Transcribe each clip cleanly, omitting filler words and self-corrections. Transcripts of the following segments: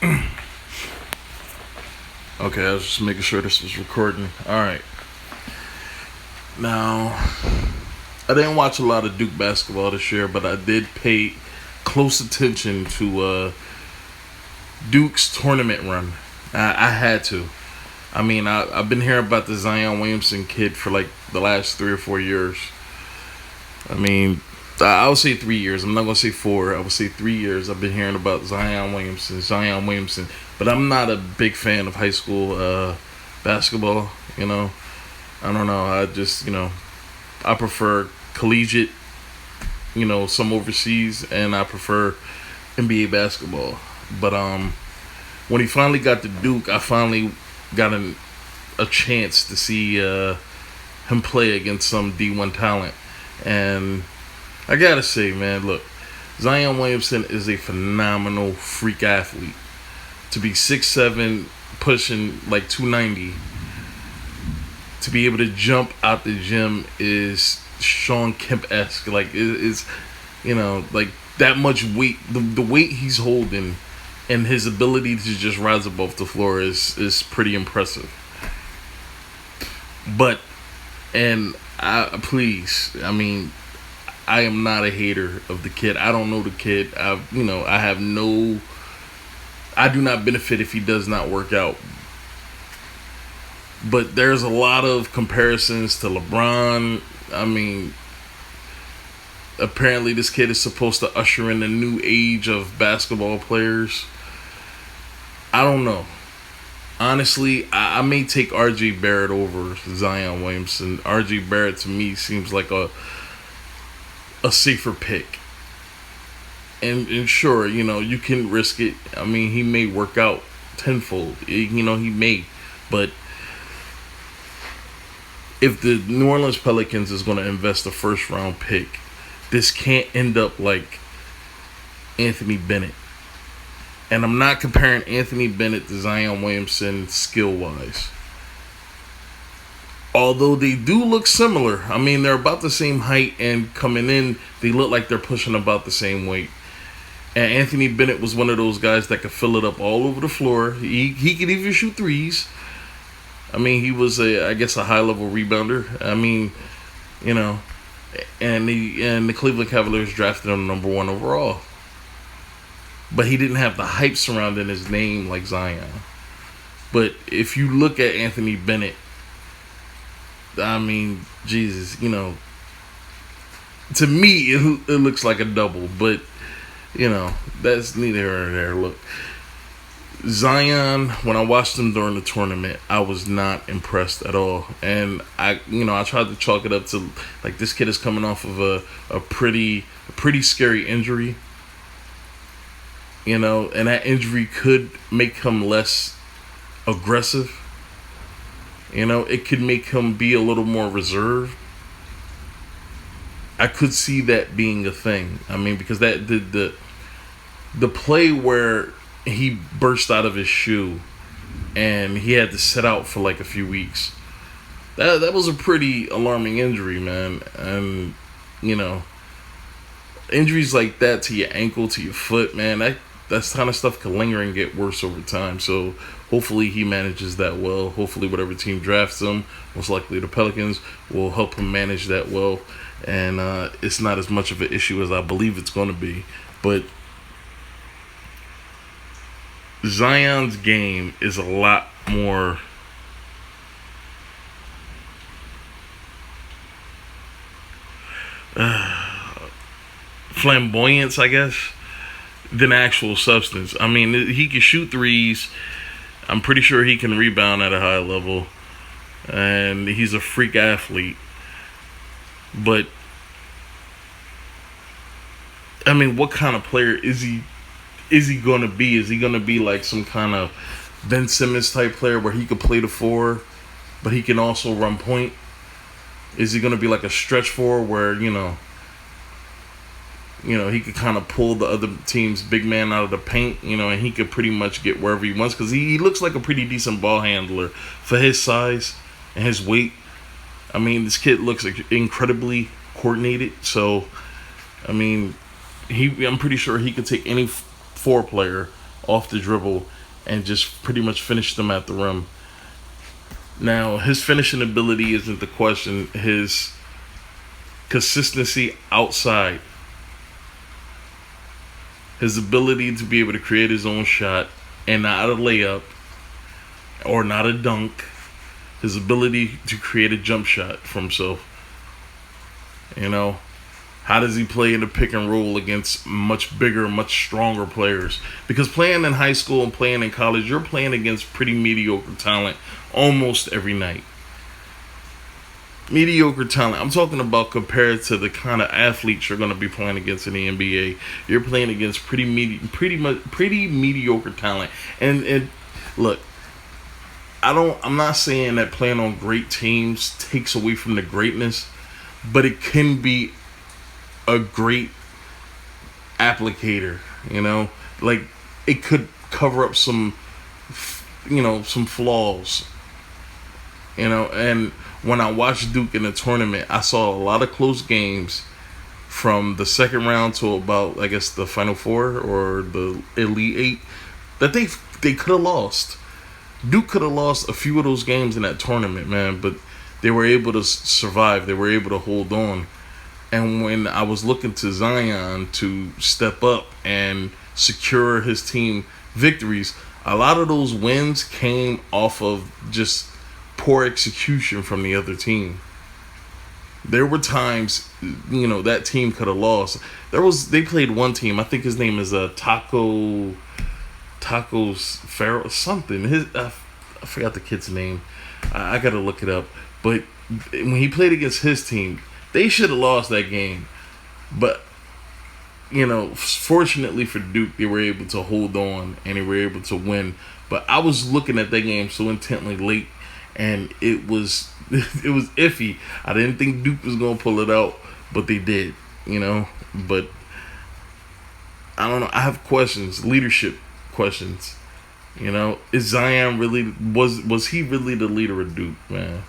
Okay, I was just making sure this was recording. All right. Now, I didn't watch a lot of Duke basketball this year, but I did pay close attention to Duke's tournament run. I had to. I mean, I've been hearing about the Zion Williamson kid for like the last 3 or 4 years. I mean, I would say 3 years. I'm not gonna say four. I would say 3 years. I've been hearing about Zion Williamson, Zion Williamson. But I'm not a big fan of high school basketball. I don't know. I just I prefer collegiate. Some overseas, and I prefer NBA basketball. But when he finally got to Duke, I finally got a chance to see him play against some D1 talent, and I gotta say, man, look, Zion Williamson is a phenomenal freak athlete. To be 6'7", pushing like 290, to be able to jump out the gym is Sean Kemp esque. Like it's like that much weight. The weight he's holding and his ability to just rise above the floor is pretty impressive. But and please, I mean, I am not a hater of the kid. I don't know the kid. I do not benefit if he does not work out. But there's a lot of comparisons to LeBron. I mean, apparently this kid is supposed to usher in a new age of basketball players. I don't know. Honestly, I may take R.J. Barrett over Zion Williamson. R.J. Barrett to me seems like a safer pick. And sure, you can risk it. I mean, he may work out tenfold. He may. But if the New Orleans Pelicans is going to invest a first round pick, this can't end up like Anthony Bennett. And I'm not comparing Anthony Bennett to Zion Williamson skill wise. Although they do look similar. I mean, they're about the same height, and coming in, they look like they're pushing about the same weight. And Anthony Bennett was one of those guys that could fill it up all over the floor. He could even shoot threes. I mean, he was I guess a high level rebounder. I mean, and the Cleveland Cavaliers drafted him number one overall. But he didn't have the hype surrounding his name like Zion. But if you look at Anthony Bennett, I mean, Jesus, to me it looks like a double. But that's neither here nor there. Look, Zion, when I watched him during the tournament, I was not impressed at all. And I tried to chalk it up to like this kid is coming off of a pretty scary injury. And that injury could make him less aggressive. It could make him be a little more reserved. I could see that being a thing. I mean, because that the play where he burst out of his shoe and he had to sit out for like a few weeks. That was a pretty alarming injury, man. And injuries like that to your ankle, to your foot, man, that kind of stuff can linger and get worse over time. So hopefully he manages that well. Hopefully whatever team drafts him, most likely the Pelicans, will help him manage that well. And it's not as much of an issue as I believe it's going to be. But Zion's game is a lot more flamboyance, I guess, than actual substance. I mean, he can shoot threes. I'm pretty sure he can rebound at a high level. And he's a freak athlete. But, I mean, what kind of player is he going to be? Is he going to be like some kind of Ben Simmons type player where he could play the four, but he can also run point? Is he going to be like a stretch four where, he could kind of pull the other team's big man out of the paint, and he could pretty much get wherever he wants, because he looks like a pretty decent ball handler for his size and his weight. I mean, this kid looks incredibly coordinated. So, I mean, I'm pretty sure he could take any four player off the dribble and just pretty much finish them at the rim. Now, his finishing ability isn't the question. His consistency outside, his ability to be able to create his own shot and not a layup or not a dunk, his ability to create a jump shot for himself. You know, how does he play in the pick and roll against much bigger, much stronger players? Because playing in high school and playing in college, you're playing against pretty mediocre talent almost every night. Mediocre talent. I'm talking about compared to the kind of athletes you're going to be playing against in the NBA. You're playing against pretty mediocre talent. And look, I'm not saying that playing on great teams takes away from the greatness, but it can be a great applicator, you know? Like, it could cover up some flaws, you know? And when I watched Duke in the tournament, I saw a lot of close games from the second round to about, I guess, the Final Four or the Elite Eight that they could have lost. Duke could have lost a few of those games in that tournament, man, but they were able to survive. They were able to hold on. And when I was looking to Zion to step up and secure his team victories, a lot of those wins came off of just poor execution from the other team. There were times, that team could have lost. They played one team. I think his name is Tacos Farrell something. I forgot the kid's name. I gotta look it up. But when he played against his team, they should have lost that game. But fortunately for Duke, they were able to hold on and they were able to win. But I was looking at that game so intently late, and it was iffy. I didn't think Duke was gonna pull it out, but they did. But I don't know. I have questions, leadership questions. Is Zion really was he really the leader of Duke, man?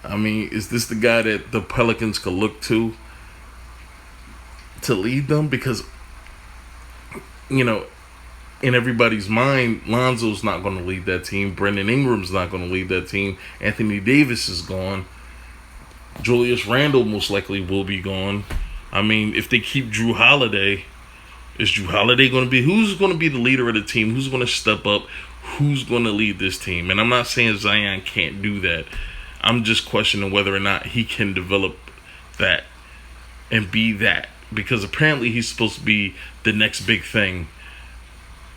I mean, is this the guy that the Pelicans could look to lead them? Because in everybody's mind, Lonzo's not going to lead that team. Brandon Ingram's not going to lead that team. Anthony Davis is gone. Julius Randle most likely will be gone. I mean, if they keep Drew Holiday, is Drew Holiday going to be... Who's going to be the leader of the team? Who's going to step up? Who's going to lead this team? And I'm not saying Zion can't do that. I'm just questioning whether or not he can develop that and be that. Because apparently he's supposed to be the next big thing.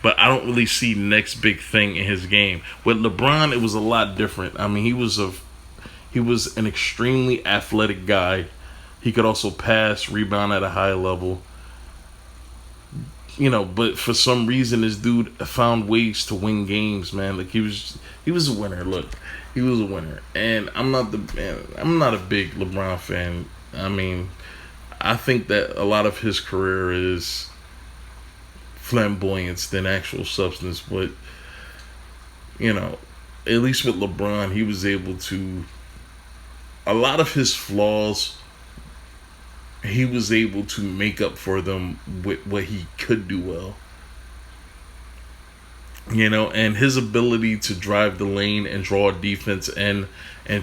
But I don't really see next big thing in his game. With LeBron, it was a lot different. I mean, he was an extremely athletic guy. He could also pass, rebound at a high level. But for some reason, this dude found ways to win games, man. Like he was a winner. Look, he was a winner, and I'm not a big LeBron fan. I mean, I think that a lot of his career is flamboyance than actual substance. But at least with LeBron, he was able to. A lot of his flaws, he was able to make up for them with what he could do well. And his ability to drive the lane and draw a defense and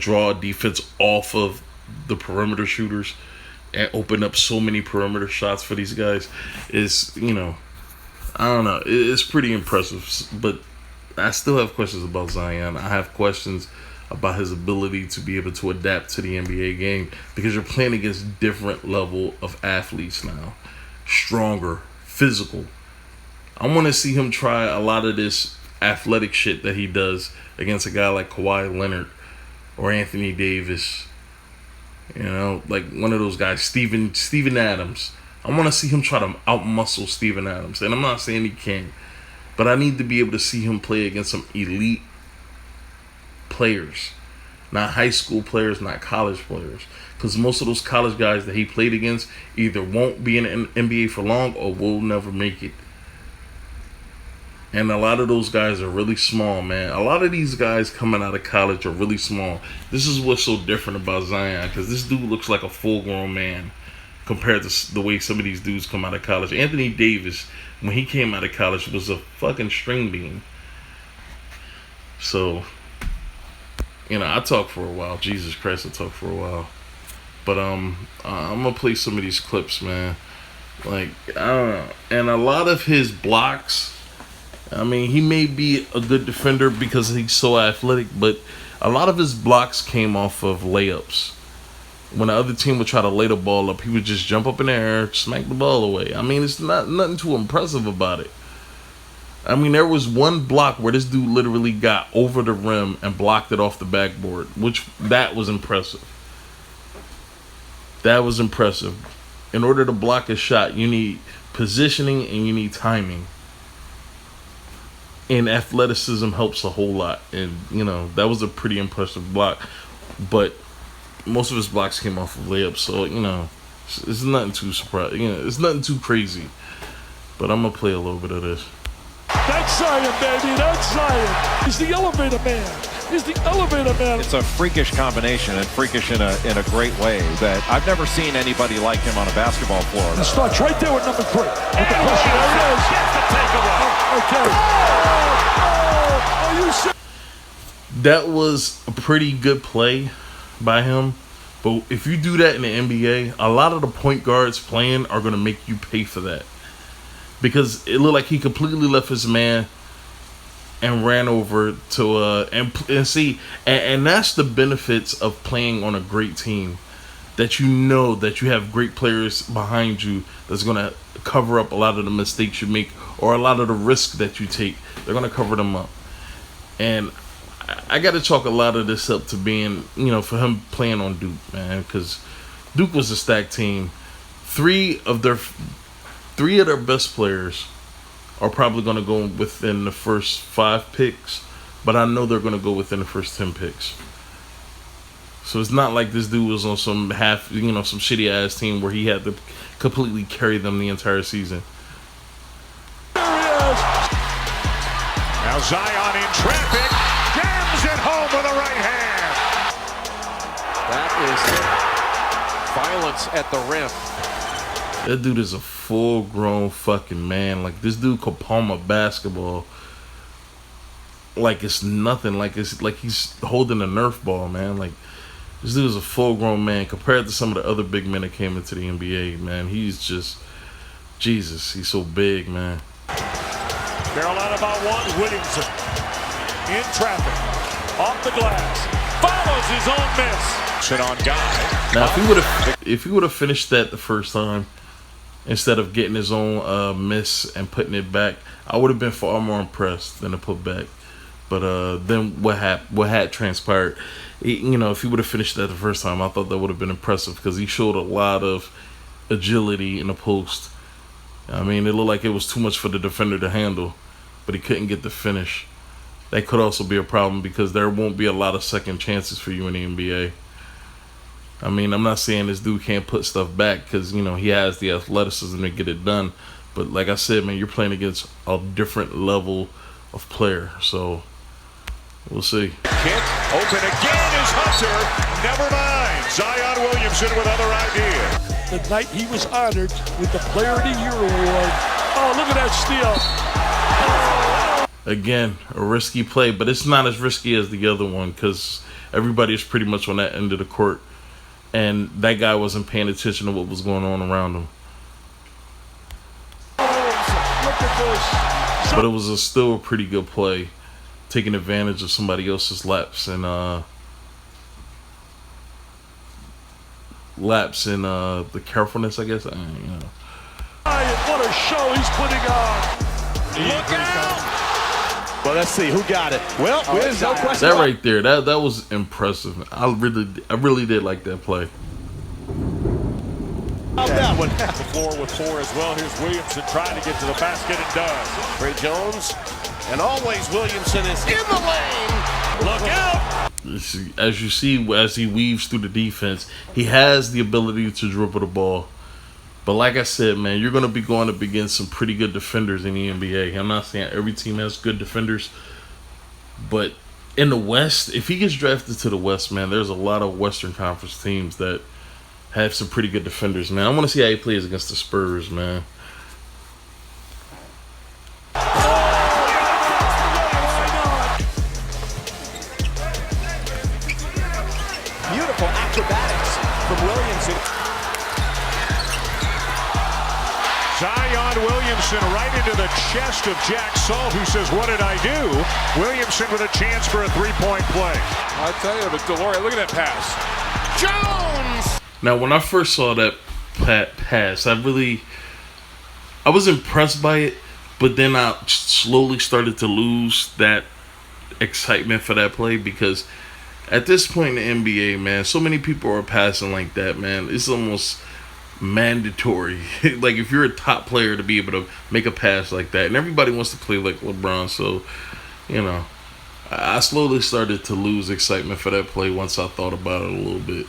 draw a defense off of the perimeter shooters and open up so many perimeter shots for these guys is, I don't know. It's pretty impressive. But I still have questions about Zion. I have questions about his ability to be able to adapt to the NBA game, because you're playing against different level of athletes now. Stronger, physical. I want to see him try a lot of this athletic shit that he does against a guy like Kawhi Leonard or Anthony Davis. Like one of those guys, Steven Adams. I want to see him try to outmuscle Steven Adams. And I'm not saying he can't, but I need to be able to see him play against some elite players, not high school players, not college players, because most of those college guys that he played against either won't be in the NBA for long or will never make it. And a lot of those guys are really small, man. A lot of these guys coming out of college are really small. This is what's so different about Zion, because this dude looks like a full-grown man. compared to the way some of these dudes come out of college. Anthony Davis, when he came out of college, was a fucking string bean. So, I talked for a while. Jesus Christ, I talked for a while. But I'm gonna play some of these clips, man. Like, I don't know. And a lot of his blocks, I mean, he may be a good defender because he's so athletic, but a lot of his blocks came off of layups. When the other team would try to lay the ball up, he would just jump up in the air, smack the ball away. I mean, it's nothing too impressive about it. I mean, there was one block where this dude literally got over the rim and blocked it off the backboard, that was impressive. That was impressive. In order to block a shot, you need positioning and you need timing. And athleticism helps a whole lot. And, that was a pretty impressive block. But most of his blocks came off of layups. So, it's nothing too surprising. It's nothing too crazy. But I'm going to play a little bit of this. That's Zion, baby. That's Zion. He's the elevator man. He's the elevator man. It's a freakish combination, and freakish in a great way that I've never seen anybody like him on a basketball floor. It starts right there with number 3. With the pressure. There it is. Gets the takeaway. Okay. Are you serious? That was a pretty good play by him. But if you do that in the NBA, a lot of the point guards playing are going to make you pay for that. Because it looked like he completely left his man and ran over to and see, and that's the benefits of playing on a great team, that that you have great players behind you that's gonna cover up a lot of the mistakes you make or a lot of the risk that you take. They're gonna cover them up. And I got to chalk a lot of this up to being, for him playing on Duke, man, because Duke was a stacked team. Three of their best players are probably going to go within the first 5 picks, but I know they're going to go within the first 10 picks. So it's not like this dude was on some some shitty ass team where he had to completely carry them the entire season. There he is. Now Zion in traffic, jams it home with a right hand. That is violence at the rim. That dude is a full-grown fucking man. Like, this dude could palm a basketball like it's nothing. Like he's holding a Nerf ball, man. Like, this dude is a full-grown man compared to some of the other big men that came into the NBA, man. He's just, Jesus, he's so big, man. Carolina by 1, Williamson in traffic, off the glass, follows his own miss. Sit on guy. Now, if he would have finished that the first time, instead of getting his own miss and putting it back, I would have been far more impressed than the putback. But then what had transpired, if he would have finished that the first time, I thought that would have been impressive because he showed a lot of agility in the post. I mean, it looked like it was too much for the defender to handle, but he couldn't get the finish. That could also be a problem because there won't be a lot of second chances for you in the NBA. I mean, I'm not saying this dude can't put stuff back because, he has the athleticism to get it done. But like I said, man, you're playing against a different level of player. So, we'll see. Kick, open again is Hunter. Never mind. Zion Williamson with other ideas. The night he was honored with the Player of the Year award. Oh, look at that steal. Again, a risky play, but it's not as risky as the other one because everybody's pretty much on that end of the court. And that guy wasn't paying attention to what was going on around him. Look at this. But it was still a pretty good play, taking advantage of somebody else's lapse and the carefulness, I guess. What a show he's putting on. Look out! Well, let's see who got it. Well, there's no question. That right there, that was impressive. I really did like that play. That one. The floor with 4 as well. Here's Williamson trying to get to the basket and does. Ray Jones, and always Williamson is in the lane. Look out! As you see, as he weaves through the defense, he has the ability to dribble the ball. But like I said, man, you're going to be going up against some pretty good defenders in the NBA. I'm not saying every team has good defenders, but in the West, if he gets drafted to the West, man, there's a lot of Western Conference teams that have some pretty good defenders, man. I want to see how he plays against the Spurs, man. Beautiful acrobatics from Williamson. Zion Williamson right into the chest of Jack Salt, who says, "What did I do?" Williamson with a chance for a three-point play. I tell you, but DeLorean, look at that pass. Jones! Now, when I first saw that pass, I was impressed by it, but then I slowly started to lose that excitement for that play because at this point in the NBA, man, so many people are passing like that, man. It's almost mandatory. Like, if you're a top player to be able to make a pass like that, and everybody wants to play like LeBron, so, you know, I slowly started to lose excitement for that play once I thought about it a little bit.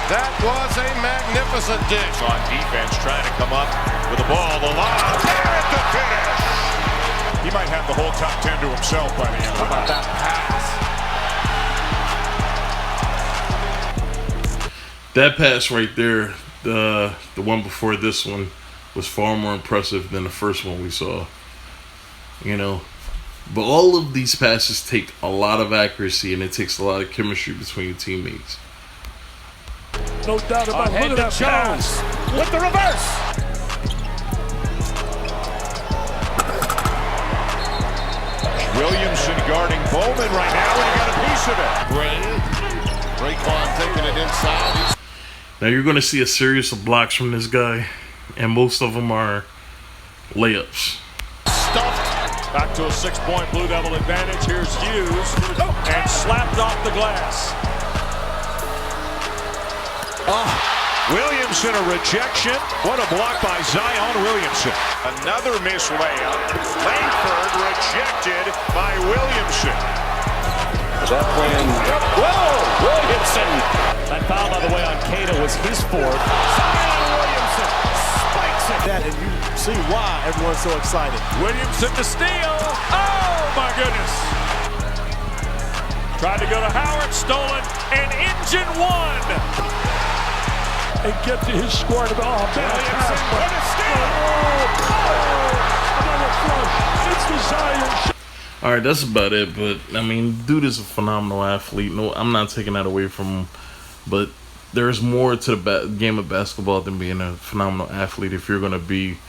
That was a magnificent dish. On defense, trying to come up with the ball. The lob there at the finish. He might have the whole top 10 to himself by the end. How about that pass? That pass right there, the one before this one, was far more impressive than the first one we saw. You know, but all of these passes take a lot of accuracy and it takes a lot of chemistry between your teammates. No doubt about it. Look at that pass. With the reverse. Williamson guarding Bowman right now, and he got a piece of it. Raekwon taking it inside. Now you're going to see a series of blocks from this guy, and most of them are layups. Stuffed. Back to a 6-point Blue Devil advantage. Here's Hughes, and slapped off the glass. Williamson, a rejection. What a block by Zion Williamson. Another missed layup. Langford rejected by Williamson. That plan. Whoa! Williamson! That foul, by the way, on Cato was his fourth. Zion Williamson spikes it. That, and you see why everyone's so excited. Williamson to steal. Oh, my goodness. Tried to go to Howard, stolen, and engine one. And get to his score. Oh, Williamson with a steal. Another flush. It's the Zion shot. All right, that's about it. But I mean, dude is a phenomenal athlete. No, I'm not taking that away from him. But there's more to the game of basketball than being a phenomenal athlete. If you're going to be,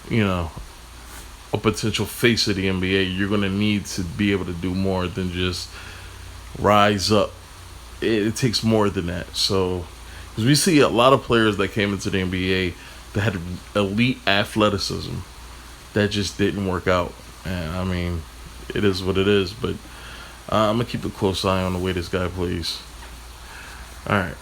you know, a potential face of the NBA, you're going to need to be able to do more than just rise up. It takes more than that. So, because we see a lot of players that came into the NBA that had elite athleticism that just didn't work out. And I mean, it is what it is. But I'm going to keep a close eye on the way this guy plays. All right.